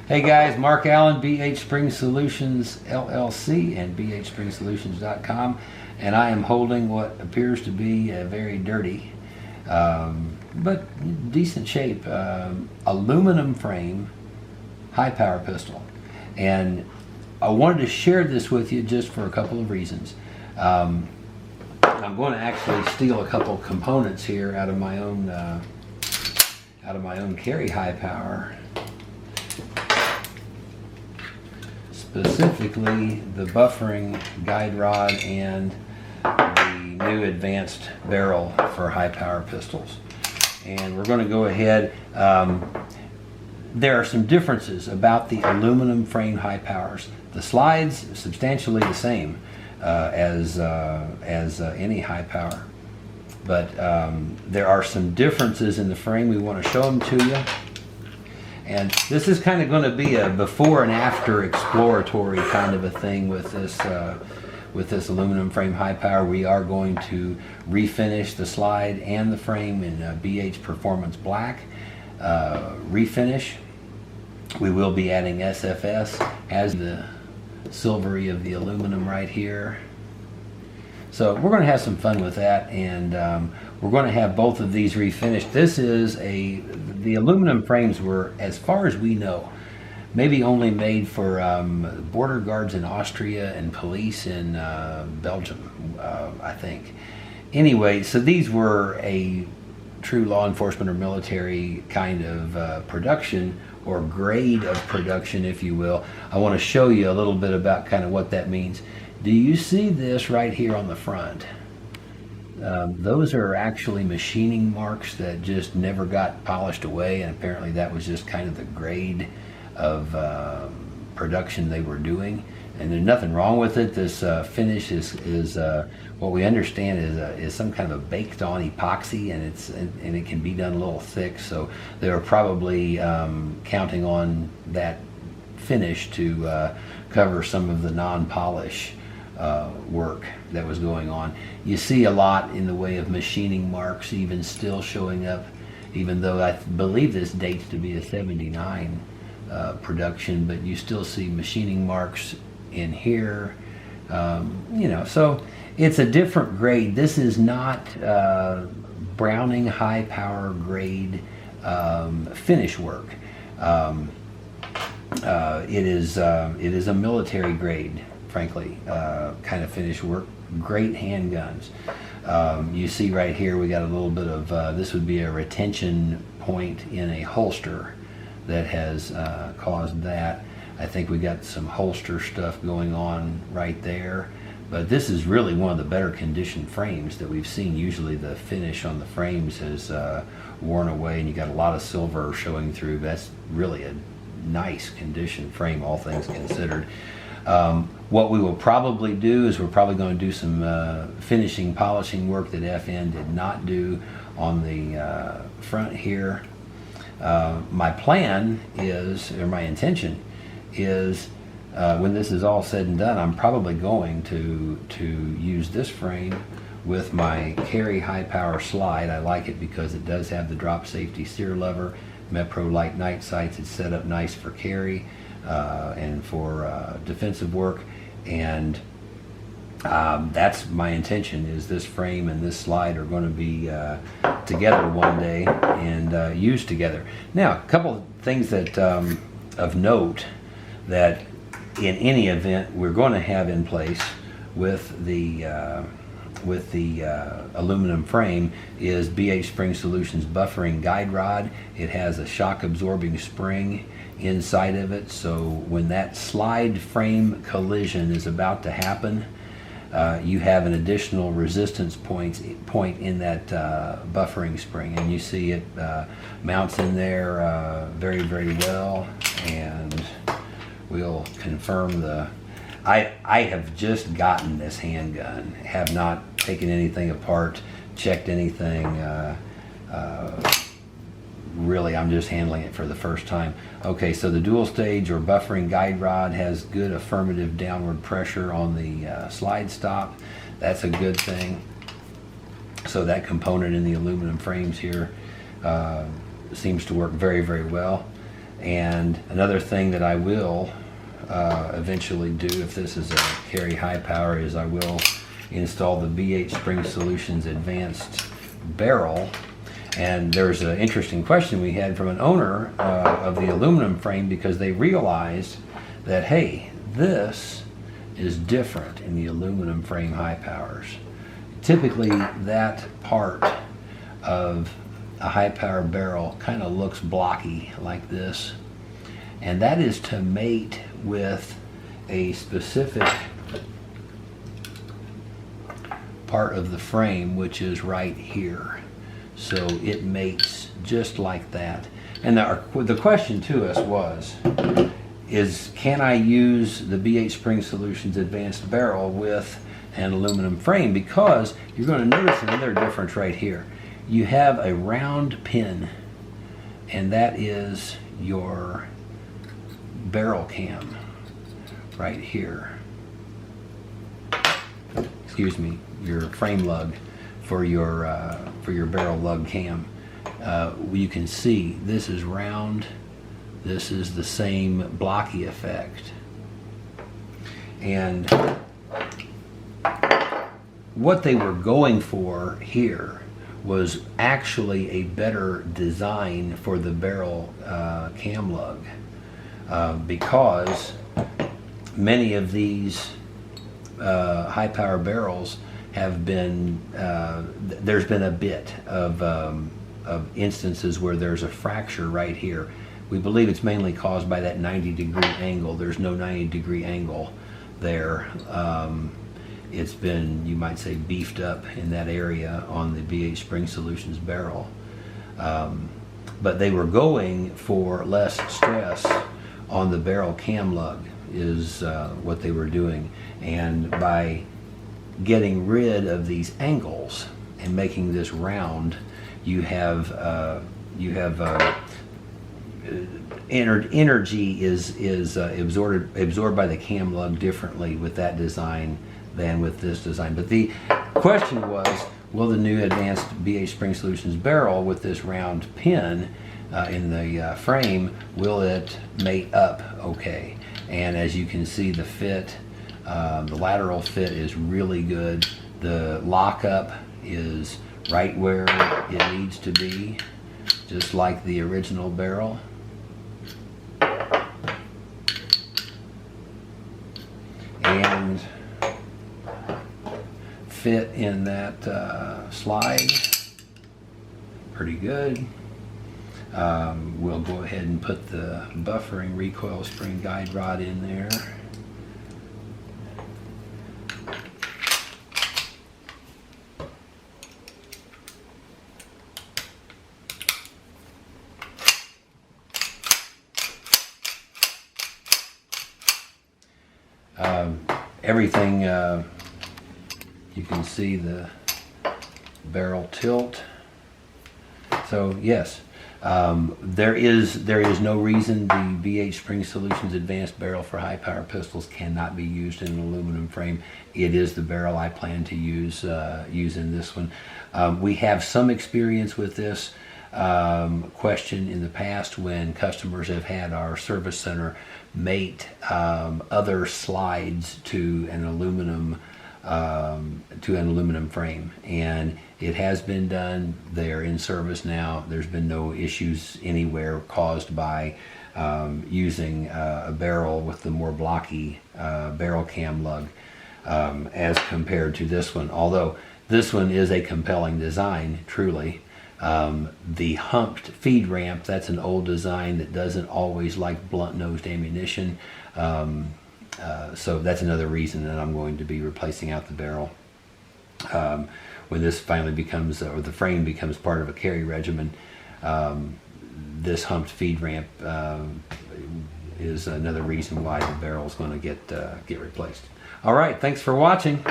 Hey guys, Mark Allen, BHSpringSolutions LLC and BHSpringSolutions.com, and I am holding what appears to be a very dirty but decent shape aluminum frame high power pistol. And I wanted to share this with you just for a couple of reasons. I'm going to actually steal a couple components here out of my own carry high power. Specifically the buffering guide rod and the new advanced barrel for high power pistols. And we're going to go ahead. There are some differences about the aluminum frame high powers. The slides substantially the same as any high power, but there are some differences in the frame. We want to show them to you. And this is kind of going to be a before and after exploratory kind of a thing with this aluminum frame high power. We are going to refinish the slide and the frame in BH Performance Black refinish. We will be adding SFS as the silvery of the aluminum right here. So we're going to have some fun with that, and we're going to have both of these refinished. This is the aluminum frames were, as far as we know, maybe only made for border guards in Austria and police in Belgium, I think. Anyway, so these were a true law enforcement or military kind of production, or grade of production, if you will. I want to show you a little bit about kind of what that means. Do you see this right here on the front? Those are actually machining marks that just never got polished away, and apparently that was just kind of the grade of production they were doing. And there's nothing wrong with it. This finish is what we understand is some kind of a baked on epoxy, and it can be done a little thick. So they were probably counting on that finish to cover some of the non-polish work that was going on. You see a lot in the way of machining marks even still showing up, even though I believe this dates to be a 79 production, but you still see machining marks in here. You know, so it's a different grade. This is not Browning high power grade finish work. It is a military grade, frankly, kind of finish work. Great handguns. You see right here we got a little bit of this would be a retention point in a holster that has caused that. I think we got some holster stuff going on right there, but this is really one of the better conditioned frames that we've seen. Usually the finish on the frames has worn away and you got a lot of silver showing through. That's really a nice conditioned frame, all things considered. What we will probably do is we're probably going to do some finishing, polishing work that FN did not do on the front here. My plan is, or my intention is, when this is all said and done, I'm probably going to use this frame with my carry high power slide. I like it because it does have the drop safety steer lever, Mepro light night sights. It's set up nice for carry and for defensive work, and that's my intention, is this frame and this slide are going to be together one day and used together. Now, a couple of things that of note that in any event we're going to have in place with the aluminum frame is BHSpringSolutions buffering guide rod. It has a shock absorbing spring inside of it, so when that slide frame collision is about to happen, you have an additional resistance point in that buffering spring, and you see it mounts in there very, very well. And we'll confirm the I have just gotten this handgun, have not taken anything apart, checked anything. Really, I'm just handling it for the first time. Okay, so the dual stage or buffering guide rod has good affirmative downward pressure on the slide stop. That's a good thing. So that component in the aluminum frames here seems to work very, very well. And another thing that I will eventually do, if this is a carry high power, is I will install the BHSpringSolutions Advanced Barrel. And there's an interesting question we had from an owner of the aluminum frame, because they realized that, hey, this is different in the aluminum frame high powers. Typically that part of a high power barrel kind of looks blocky like this, and that is to mate with a specific part of the frame, which is right here. So it mates just like that. And the question to us is can I use the BHSpringSolutions Advanced Barrel with an aluminum frame? Because you're going to notice another difference right here. You have a round pin, and that is your barrel cam right here. Excuse me, your frame lug for your barrel lug cam. You can see this is round. This is the same blocky effect. And what they were going for here was actually a better design for the barrel cam lug, because many of these high power barrels have been, there's been a bit of instances where there's a fracture right here. We believe it's mainly caused by that 90-degree angle. There's no 90-degree angle there. It's been, you might say, beefed up in that area on the BHSpringSolutions barrel. But they were going for less stress on the barrel cam lug is what they were doing. And by getting rid of these angles and making this round, you have energy is absorbed by the cam lug differently with that design than with this design. But the question was, will the new advanced BHSpringSolutions barrel with this round pin in the frame, will it mate up okay? And as you can see, the fit, the lateral fit is really good. The lockup is right where it needs to be, just like the original barrel. And fit in that slide pretty good. We'll go ahead and put the buffering recoil spring guide rod in there. Everything, you can see the barrel tilt. So yes, there is no reason the BHSpringSolutions Advanced Barrel for high power pistols cannot be used in an aluminum frame. It is the barrel I plan to use in this one. We have some experience with this question in the past when customers have had our service center mate other slides to an aluminum frame, and it has been done. They're in service now. There's been no issues anywhere caused by using a barrel with the more blocky barrel cam lug as compared to this one, although this one is a compelling design, truly. The humped feed ramp, that's an old design that doesn't always like blunt-nosed ammunition. So that's another reason that I'm going to be replacing out the barrel. When this finally becomes, or the frame becomes part of a carry regimen, this humped feed ramp is another reason why the barrel is going to get replaced. All right, thanks for watching.